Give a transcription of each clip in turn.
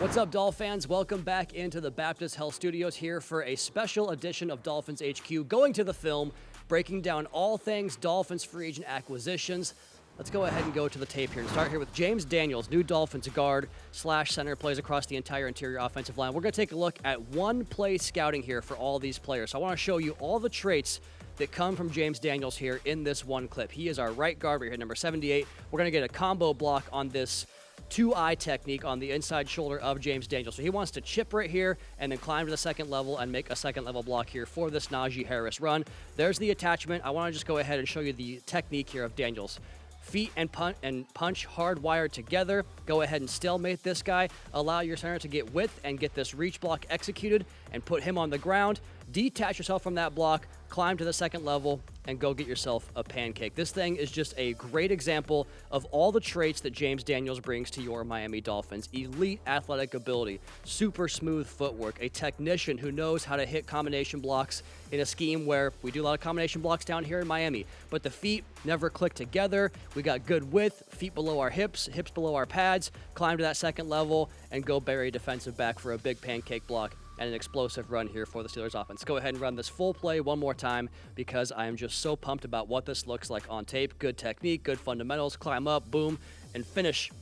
What's up, Dolph fans? Welcome back into the Baptist Health Studios here for a special edition of Dolphins HQ, going to the film, breaking down all things Dolphins free agent acquisitions. Let's go ahead and go to the tape here and start here with James Daniels, new Dolphins guard / center, plays across the entire interior offensive line. We're going to take a look at one play scouting here for all these players. So I want to show you all the traits that come from James Daniels here in this one clip. He is our right guard right here, number 78. We're going to get a combo block on this two-eye technique on the inside shoulder of James Daniels. So he wants to chip right here and then climb to the second level and make a second level block here for this Najee Harris run. There's the attachment. I want to just go ahead and show you the technique here of Daniels. Feet and punch hardwired together. Go ahead and stalemate this guy. Allow your center to get width and get this reach block executed and put him on the ground. Detach yourself from that block, climb to the second level, and go get yourself a pancake. This thing is just a great example of all the traits that James Daniels brings to your Miami Dolphins. Elite athletic ability, super smooth footwork, a technician who knows how to hit combination blocks in a scheme where we do a lot of combination blocks down here in Miami, but the feet never click together. We got good width, feet below our hips below our pads, climb to that second level, and go bury a defensive back for a big pancake block and an explosive run here for the Steelers offense. Go ahead and run this full play one more time because I am just so pumped about what this looks like on tape. Good technique, good fundamentals, climb up, boom, and finish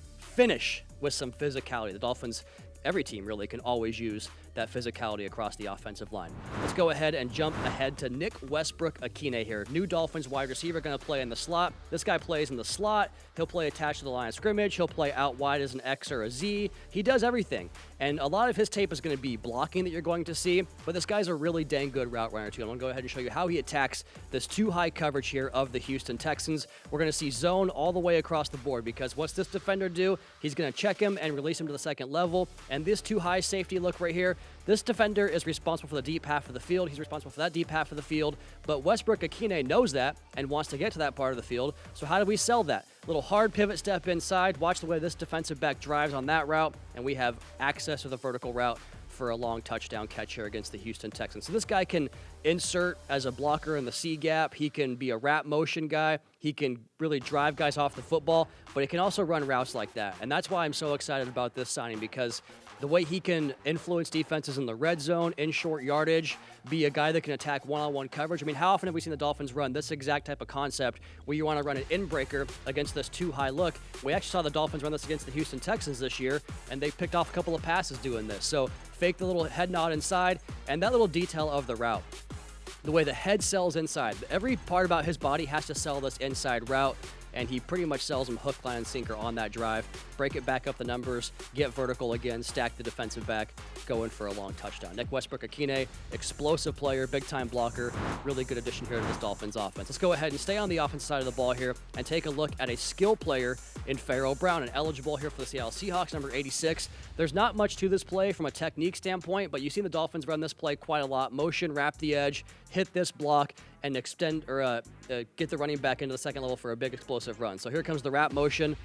with some physicality. The Dolphins, every team really, can always use that physicality across the offensive line. Let's go ahead and jump ahead to Nick Westbrook-Ikhine here. New Dolphins wide receiver, going to play in the slot. This guy plays in the slot. He'll play attached to the line of scrimmage. He'll play out wide as an X or a Z. He does everything. And a lot of his tape is going to be blocking that you're going to see, but this guy's a really dang good route runner too. I'm going to go ahead and show you how he attacks this two-high coverage here of the Houston Texans. We're going to see zone all the way across the board because what's this defender do? He's going to check him and release him to the second level. And this two-high safety look right here, this defender is responsible for the deep half of the field. He's responsible for that deep half of the field, but Westbrook-Ikhine knows that and wants to get to that part of the field. So how do we sell that? Little hard pivot step inside. Watch the way this defensive back drives on that route, and we have access to the vertical route for a long touchdown catch here against the Houston Texans. So this guy can insert as a blocker in the C gap. He can be a wrap motion guy. He can really drive guys off the football, but he can also run routes like that. And that's why I'm so excited about this signing, because the way he can influence defenses in the red zone, in short yardage, be a guy that can attack one-on-one coverage. I mean, how often have we seen the Dolphins run this exact type of concept where you want to run an in-breaker against this two-high look? We actually saw the Dolphins run this against the Houston Texans this year, and they picked off a couple of passes doing this. So fake the little head nod inside, and that little detail of the route. The way the head sells inside. Every part about his body has to sell this inside route, and he pretty much sells them hook, line, and sinker on that drive. Break it back up the numbers, get vertical again, stack the defensive back, go in for a long touchdown. Nick Westbrook-Ikhine, explosive player, big-time blocker, really good addition here to this Dolphins offense. Let's go ahead and stay on the offensive side of the ball here and take a look at a skill player in Pharaoh Brown, and eligible here for the Seattle Seahawks, number 86. There's not much to this play from a technique standpoint, but you've seen the Dolphins run this play quite a lot. Motion, wrap the edge, hit this block, and extend or get the running back into the second level for a big explosive run. So here comes the wrap motion.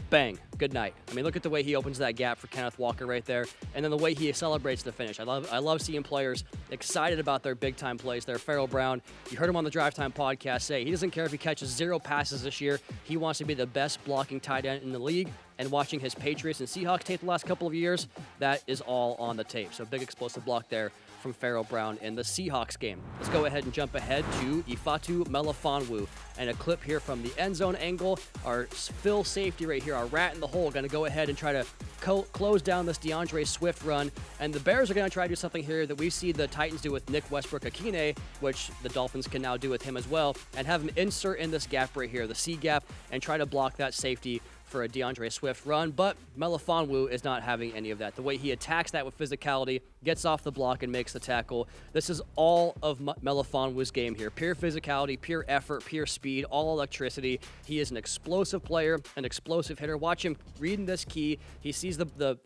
Bang. Good night. I mean, look at the way he opens that gap for Kenneth Walker right there, and then the way he celebrates the finish. I love seeing players excited about their big-time plays there. Pharaoh Brown, you heard him on the Drive Time podcast say he doesn't care if he catches 0 passes this year. He wants to be the best blocking tight end in the league, and watching his Patriots and Seahawks tape the last couple of years, that is all on the tape. So big explosive block there from Pharaoh Brown in the Seahawks game. Let's go ahead and jump ahead to Ifeatu Melifonwu, and a clip here from the end zone angle. Our Phil safety right here, our rat in the hole, going to go ahead and try to close down this DeAndre Swift run, and the Bears are going to try to do something here that we see the Titans do with Nick Westbrook-Ikhine, which the Dolphins can now do with him as well, and have him insert in this gap right here, the C gap, and try to block that safety for a DeAndre Swift run, but Melifonwu is not having any of that. The way he attacks that with physicality, gets off the block and makes the tackle. This is all of Melifonwu's game here. Pure physicality, pure effort, pure speed, all electricity. He is an explosive player, an explosive hitter. Watch him reading this key. He sees the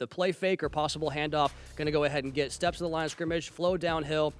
play fake or possible handoff. Going to go ahead and get steps to the line of scrimmage, flow downhill,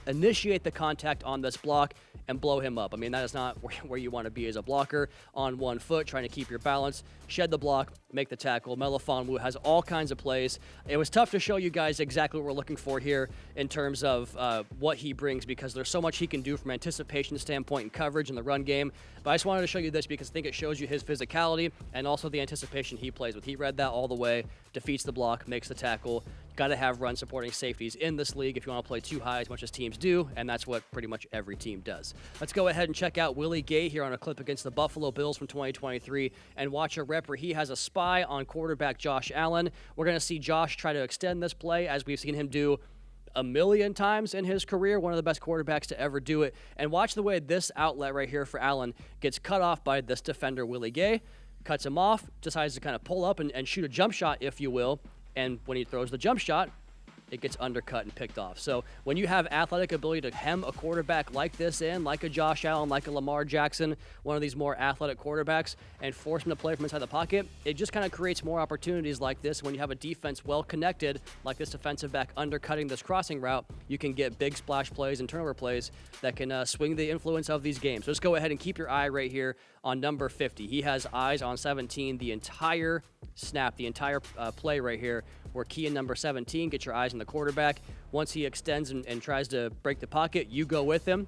initiate the contact on this block, and blow him up. I mean, that is not where you want to be as a blocker, on one foot, trying to keep your balance, shed the block, make the tackle. Melifonwu has all kinds of plays. It was tough to show you guys exactly what we're looking for here in terms of what he brings, because there's so much he can do from an anticipation standpoint and coverage in the run game. But I just wanted to show you this because I think it shows you his physicality and also the anticipation he plays with. He read that all the way, defeats the block, makes the tackle. Got to have run supporting safeties in this league if you want to play too high, as much as teams do, and that's what pretty much every team does. Let's go ahead and check out Willie Gay here on a clip against the Buffalo Bills from 2023 and watch a rep where he has a spy on quarterback Josh Allen. We're going to see Josh try to extend this play, as we've seen him do a million times in his career, one of the best quarterbacks to ever do it. And watch the way this outlet right here for Allen gets cut off by this defender, Willie Gay. Cuts him off, decides to kind of pull up and shoot a jump shot, if you will. And when he throws the jump shot, it gets undercut and picked off. So when you have athletic ability to hem a quarterback like this in, like a Josh Allen, like a Lamar Jackson, one of these more athletic quarterbacks, and force him to play from inside the pocket, it just kind of creates more opportunities like this. When you have a defense well connected, like this defensive back undercutting this crossing route, you can get big splash plays and turnover plays that can swing the influence of these games. So just go ahead and keep your eye right here on number 50. He has eyes on 17 the entire snap, the entire play right here. We're key in number 17. Get your eyes on the quarterback. Once he extends and tries to break the pocket, you go with him.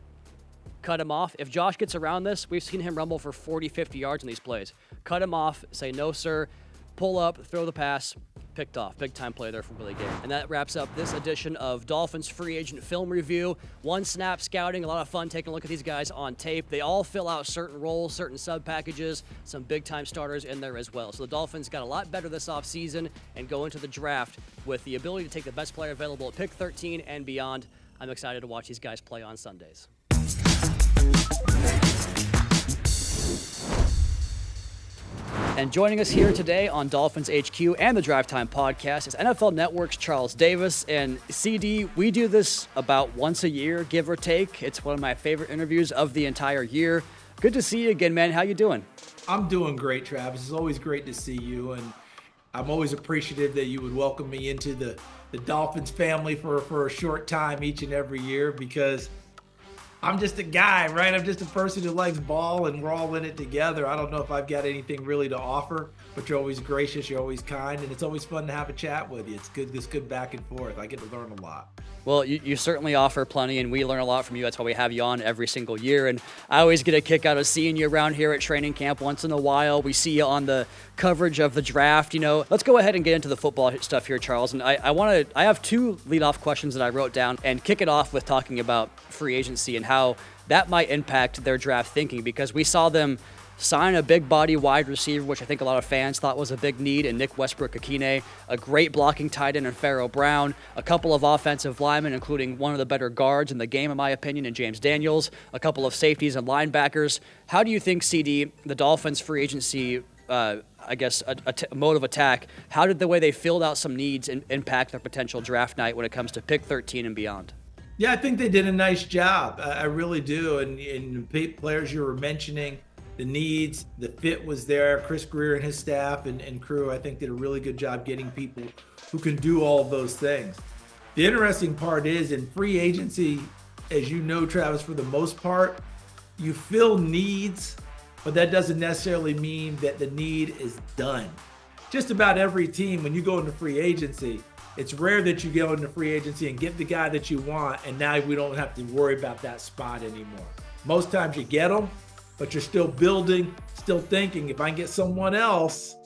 Cut him off. If Josh gets around this, we've seen him rumble for 40, 50 yards in these plays. Cut him off. Say, no, sir. Pull up. Throw the pass. Picked off. Big time play there for Willie Gay. And that wraps up this edition of Dolphins Free Agent Film Review. One snap scouting. A lot of fun taking a look at these guys on tape. They all fill out certain roles, certain sub packages, some big time starters in there as well. So the Dolphins got a lot better this offseason and go into the draft with the ability to take the best player available at pick 13 and beyond. I'm excited to watch these guys play on Sundays. And joining us here today on Dolphins HQ and the Drive Time podcast is NFL Network's Charles Davis. And CD, we do this about once a year, give or take. It's one of my favorite interviews of the entire year. Good to see you again, man. How you doing? I'm doing great, Travis. It's always great to see you. And I'm always appreciative that you would welcome me into the Dolphins family for a short time each and every year, because I'm just a guy, right? I'm just a person who likes ball, and we're all in it together. I don't know if I've got anything really to offer, but you're always gracious, you're always kind, and it's always fun to have a chat with you. It's good back and forth. I get to learn a lot. Well, you certainly offer plenty, and we learn a lot from you. That's why we have you on every single year. And I always get a kick out of seeing you around here at training camp once in a while. We see you on the coverage of the draft. You know, let's go ahead and get into the football stuff here, Charles. And I have two leadoff questions that I wrote down, and kick it off with talking about free agency and how that might impact their draft thinking, because we saw them sign a big body wide receiver, which I think a lot of fans thought was a big need, in Nick Westbrook-Akine, a great blocking tight end in Pharaoh Brown, a couple of offensive linemen, including one of the better guards in the game, in my opinion, in James Daniels, a couple of safeties and linebackers. How do you think, CD, the Dolphins' free agency, a mode of attack, how did the way they filled out some needs impact their potential draft night when it comes to pick 13 and beyond? Yeah, I think they did a nice job. I really do. And the players you were mentioning, the needs, the fit was there. Chris Greer and his staff and crew, I think, did a really good job getting people who can do all of those things. The interesting part is, in free agency, as you know, Travis, for the most part, you fill needs, but that doesn't necessarily mean that the need is done. Just about every team, when you go into free agency, it's rare that you go into free agency and get the guy that you want, and now we don't have to worry about that spot anymore. Most times you get them, but you're still building, still thinking, if I can get someone else,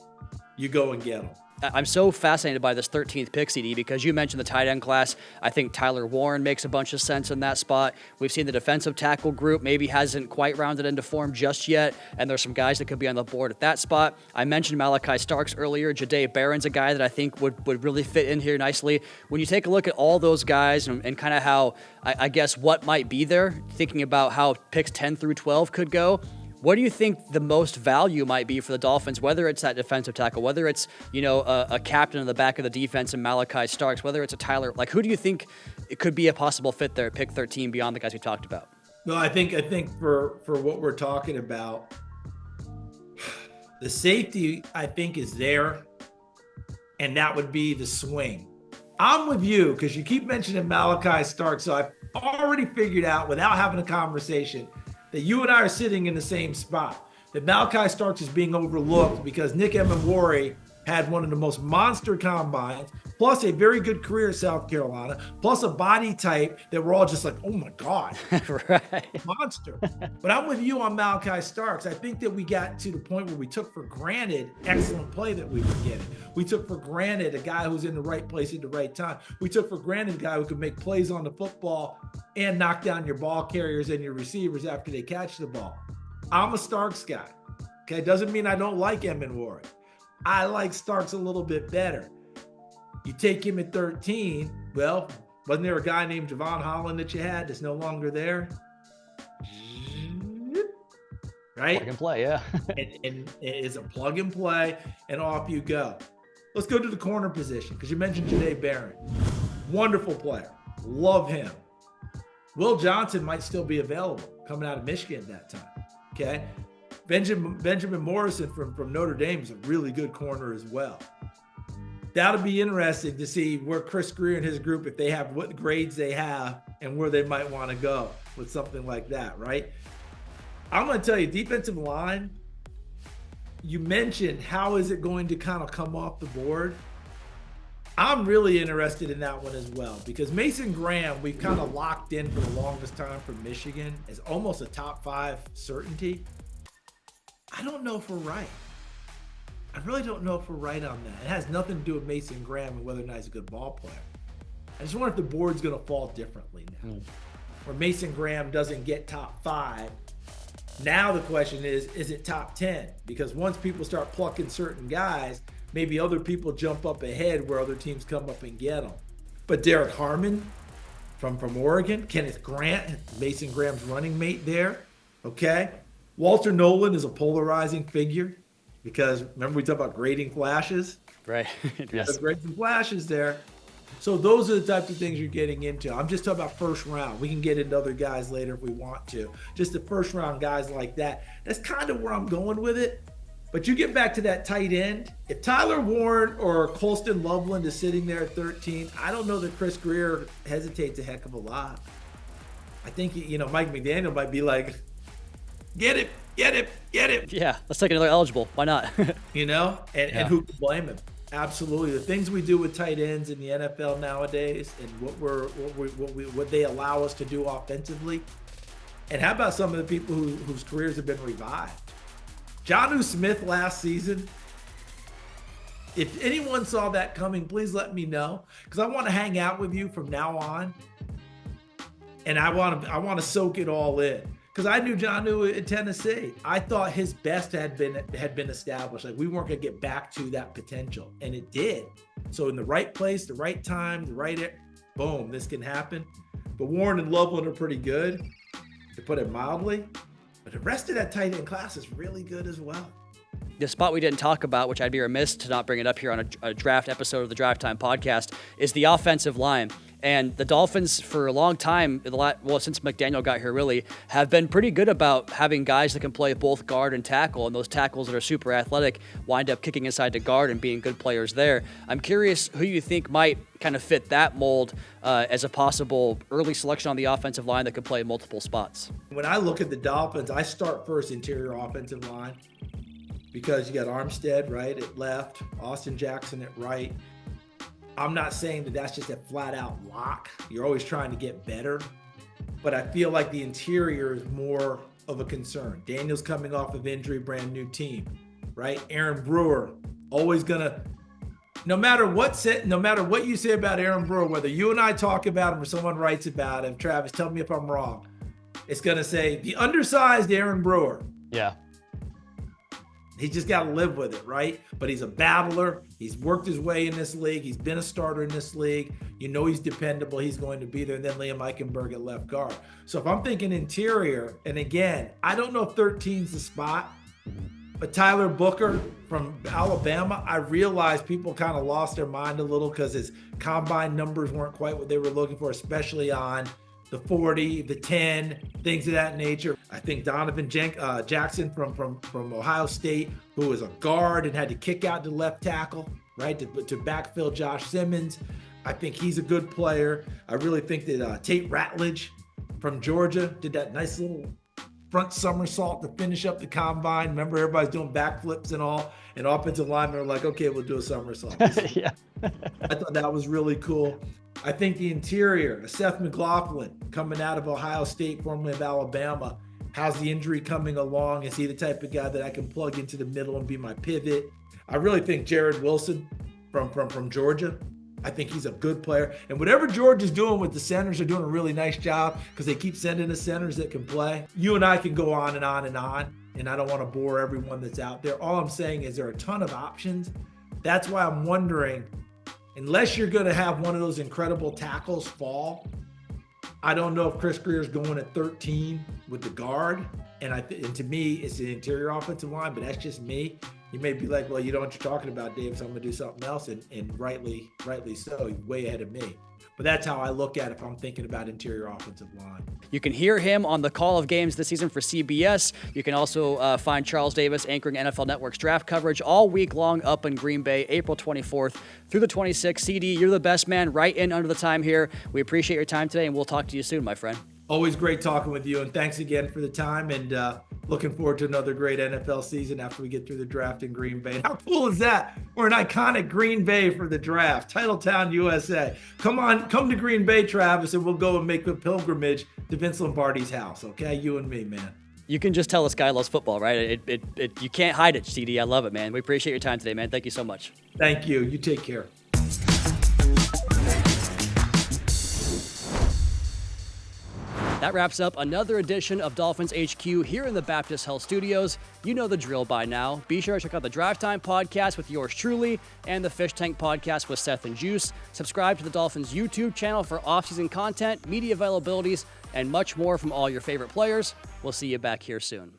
you go and get them. I'm so fascinated by this 13th pick, CD, because you mentioned the tight end class. I think Tyler Warren makes a bunch of sense in that spot. We've seen the defensive tackle group maybe hasn't quite rounded into form just yet, and there's some guys that could be on the board at that spot. I mentioned Malachi Starks earlier. Jahdae Barron's a guy that I think would really fit in here nicely. When you take a look at all those guys and kind of how, I guess, what might be there, thinking about how picks 10 through 12 could go, what do you think the most value might be for the Dolphins, whether it's that defensive tackle, whether it's, a captain in the back of the defense in Malachi Starks, whether it's a Tyler, who do you think it could be a possible fit there at pick 13 beyond the guys we talked about? Well, I think for what we're talking about, the safety, I think, is there, and that would be the swing. I'm with you, because you keep mentioning Malachi Starks, so I've already figured out, without having a conversation, that you and I are sitting in the same spot. That Malachi Starks is being overlooked because Nick Emenwari had one of the most monster combines, plus a very good career at South Carolina, plus a body type that we're all just like, oh my God, Right. monster. But I'm with you on Malachi Starks. I think that we got to the point where we took for granted excellent play that we were getting. We took for granted a guy who's in the right place at the right time. We took for granted a guy who could make plays on the football and knock down your ball carriers and your receivers after they catch the ball. I'm a Starks guy. Okay, doesn't mean I don't like Emenwari. I like Starks a little bit better. You take him at 13, well, wasn't there a guy named Javon Holland that you had that's no longer there? Right? Plug and play, yeah. and it's a plug and play, and off you go. Let's go to the corner position, because you mentioned Janae Barron. Wonderful player. Love him. Will Johnson might still be available coming out of Michigan at that time. Okay? Benjamin Morrison from Notre Dame is a really good corner as well. That'll be interesting to see where Chris Greer and his group, if they have what grades they have and where they might want to go with something like that, right? I'm going to tell you, defensive line, you mentioned how is it going to kind of come off the board. I'm really interested in that one as well, because Mason Graham, we've kind of locked in for the longest time from Michigan as almost a top 5 certainty. I don't know if we're right. I really don't know if we're right on that. It has nothing to do with Mason Graham and whether or not he's a good ball player. I just wonder if the board's going to fall differently now. Where Mason Graham doesn't get top 5. Now the question is it top 10? Because once people start plucking certain guys, maybe other people jump up ahead where other teams come up and get them. But Derek Harmon from Oregon, Kenneth Grant, Mason Graham's running mate there, okay? Walter Nolan is a polarizing figure because remember we talked about grading flashes? Right. Yes. Grading flashes there. So those are the types of things you're getting into. I'm just talking about first round. We can get into other guys later if we want to. Just the first round guys like that. That's kind of where I'm going with it. But you get back to that tight end. If Tyler Warren or Colston Loveland is sitting there at 13, I don't know that Chris Greer hesitates a heck of a lot. I think, Mike McDaniel might be like, get it. Yeah, let's take another eligible. Why not? And who can blame him? Absolutely. The things we do with tight ends in the NFL nowadays and what they allow us to do offensively. And how about some of the people whose careers have been revived? Jonnu Smith last season. If anyone saw that coming, please let me know, because I want to hang out with you from now on. And I want to soak it all in. Because I knew Jonnu at Tennessee. I thought his best had been established. Like we weren't going to get back to that potential. And it did. So in the right place, the right time, boom, this can happen. But Warren and Loveland are pretty good, to put it mildly. But the rest of that tight end class is really good as well. The spot we didn't talk about, which I'd be remiss to not bring it up here on a draft episode of the Drive Time podcast, is the offensive line. And the Dolphins, for a long time, since McDaniel got here, really, have been pretty good about having guys that can play both guard and tackle. And those tackles that are super athletic wind up kicking inside to guard and being good players there. I'm curious who you think might kind of fit that mold as a possible early selection on the offensive line that could play multiple spots. When I look at the Dolphins, I start first interior offensive line, because you got Armstead, right, at left, Austin Jackson at right. I'm not saying that that's just a flat-out lock. You're always trying to get better. But I feel like the interior is more of a concern. Daniel's coming off of injury, brand new team, right? Aaron Brewer, always going to – no matter what you say about Aaron Brewer, whether you and I talk about him or someone writes about him, Travis, tell me if I'm wrong. It's going to say the undersized Aaron Brewer. Yeah. He's just got to live with it, right? But he's a battler. He's worked his way in this league. He's been a starter in this league. He's dependable. He's going to be there. And then Liam Eichenberg at left guard. So if I'm thinking interior, and again, I don't know if 13's the spot, but Tyler Booker from Alabama, I realized people kind of lost their mind a little because his combine numbers weren't quite what they were looking for, especially on the 40, the 10, things of that nature. I think Donovan Jackson from Ohio State, who was a guard and had to kick out to left tackle, right, to backfill Josh Simmons. I think he's a good player. I really think that Tate Ratledge from Georgia did that nice little front somersault to finish up the combine. Remember, everybody's doing backflips and all, and offensive linemen are like, okay, we'll do a somersault. Yeah. I thought that was really cool. I think the interior, Seth McLaughlin coming out of Ohio State, formerly of Alabama. How's the injury coming along? Is he the type of guy that I can plug into the middle and be my pivot? I really think Jared Wilson from Georgia. I think he's a good player. And whatever Georgia's doing with the centers, they're doing a really nice job because they keep sending us centers that can play. You and I can go on and on and on, and I don't want to bore everyone that's out there. All I'm saying is there are a ton of options. That's why I'm wondering, unless you're going to have one of those incredible tackles fall, I don't know if Chris Greer's going at 13 with the guard. And to me, it's the interior offensive line, but that's just me. You may be like, well, you know what you're talking about, Dave, so I'm going to do something else. And rightly so, you're way ahead of me. But that's how I look at it if I'm thinking about interior offensive line. You can hear him on the call of games this season for CBS. You can also find Charles Davis anchoring NFL Network's draft coverage all week long up in Green Bay, April 24th through the 26th. CD, you're the best man, right in under the time here. We appreciate your time today, and we'll talk to you soon, my friend. Always great talking with you, and thanks again for the time, and looking forward to another great NFL season after we get through the draft in Green Bay. And how cool is that? We're an iconic Green Bay for the draft. Titletown, USA. Come to Green Bay, Travis, and we'll go and make a pilgrimage to Vince Lombardi's house, okay? You and me, man. You can just tell this guy loves football, right? You can't hide it, CD. I love it, man. We appreciate your time today, man. Thank you so much. Thank you. You take care. That wraps up another edition of Dolphins HQ here in the Baptist Health Studios. You know the drill by now. Be sure to check out the Drive Time podcast with yours truly and the Fish Tank podcast with Seth and Juice. Subscribe to the Dolphins YouTube channel for off-season content, media availabilities, and much more from all your favorite players. We'll see you back here soon.